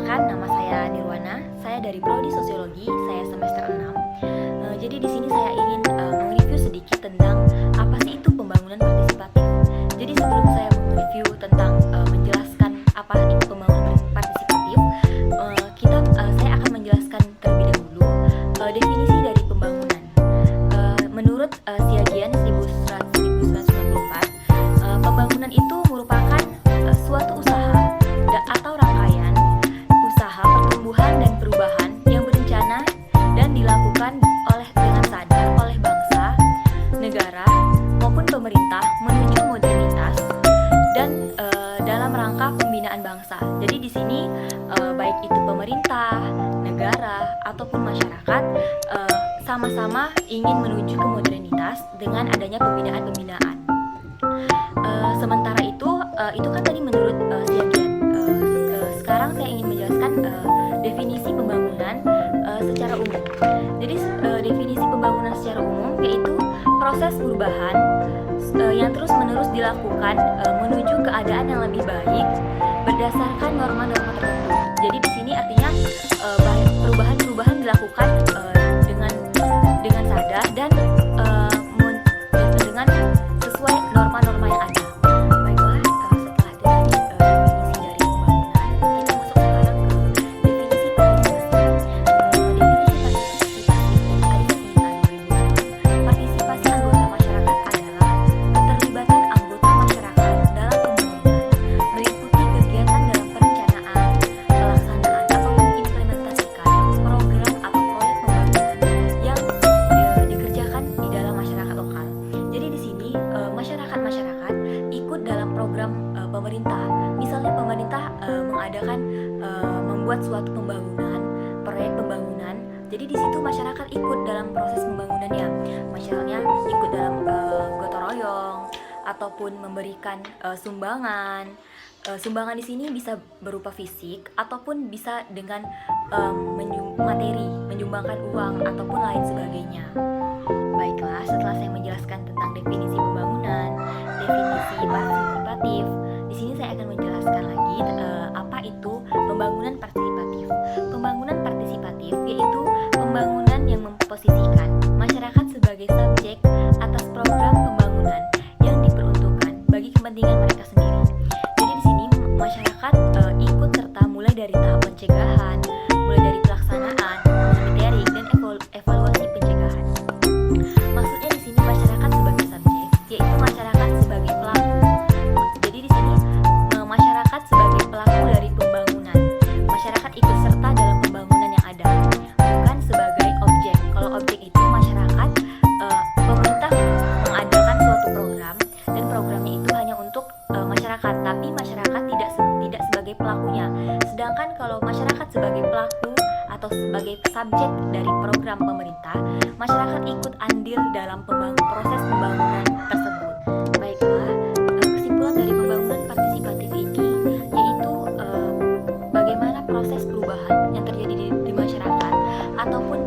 Perkenalkan, nama saya Nirwana. Saya dari Prodi Sosiologi, saya semester 6. Jadi di sini saya ingin mereview sedikit tentang apa sih itu pembangunan partisipatif. Jadi sebelum saya mereview tentang menjelaskan apa itu pembangunan partisipatif, saya akan menjelaskan terlebih dahulu definisi dari pembangunan. Menurut Siagian 1994, pembangunan itu merupakan suatu usaha atau rangkaian usaha pertumbuhan dan perubahan yang berencana dan dilakukan dengan sadar oleh bangsa, negara maupun pemerintah menuju modernitas dan dalam rangka pembinaan bangsa. Jadi di sini baik itu pemerintah, negara ataupun masyarakat sama-sama ingin menuju ke modernitas dengan adanya pembinaan-pembinaan. Sementara itu kan tadi menurut Siagian. Sekarang saya ingin menjelaskan definisi pembangunan secara umum. Jadi definisi pembangunan secara umum yaitu proses perubahan yang terus-menerus dilakukan menuju keadaan yang lebih baik berdasarkan norma-norma tertentu. Jadi di sini artinya perubahan-perubahan dilakukan dengan sadar dan dengan sesuai norma-norma yang ada. Baiklah, setelah definisi dari pembangunan, kita masuk sekarang ke definisi partisipasi anggota masyarakat adalah keterlibatan anggota masyarakat dalam pembangunan, meliputi kegiatan dalam perencanaan, pelaksanaan atau mengimplementasikan program atau proyek pembangunan yang dikerjakan di dalam masyarakat lokal. Jadi di sini masyarakat ikut dalam program pemerintah. Misalnya pemerintah membuat suatu pembangunan, proyek pembangunan. Jadi di situ masyarakat ikut dalam proses pembangunannya. Misalnya ikut dalam gotong royong ataupun memberikan sumbangan. Sumbangan di sini bisa berupa fisik ataupun bisa dengan materi, menyumbangkan uang ataupun lain sebagainya. Baiklah, setelah saya menjelaskan tentang definisi pembangunan, definisi partisipatif, di sini saya akan menjelaskan lagi apa itu pembangunan partisipatif. Pembangunan partisipatif yaitu pembangunan yang memposisikan masyarakat sebagai subjek atas program pembangunan yang diperuntukkan bagi kepentingan mereka sendiri. Jadi di sini masyarakat ikut serta mulai dari tahap pencegahan, mulai dari pelaksanaan, monitoring dan evaluasi pencegahan. Maksudnya di sini masyarakat sebagai subjek, yaitu masyarakat sebagai pelaku. Jadi di sini masyarakat sebagai pelaku dari pembangunan. Masyarakat ikut serta dalam pembangunan yang ada, bukan sebagai objek. Kalau objek itu masyarakat, pemerintah mengadakan suatu program dan programnya itu hanya untuk masyarakat, tapi masyarakat tidak sebagai pelakunya. Sedangkan kalau masyarakat sebagai pelaku atau sebagai subjek dari program pemerintah, masyarakat ikut andil dalam proses pembangunan tersebut. Baiklah, kesimpulan dari pembangunan partisipatif ini yaitu bagaimana proses perubahan yang terjadi di masyarakat ataupun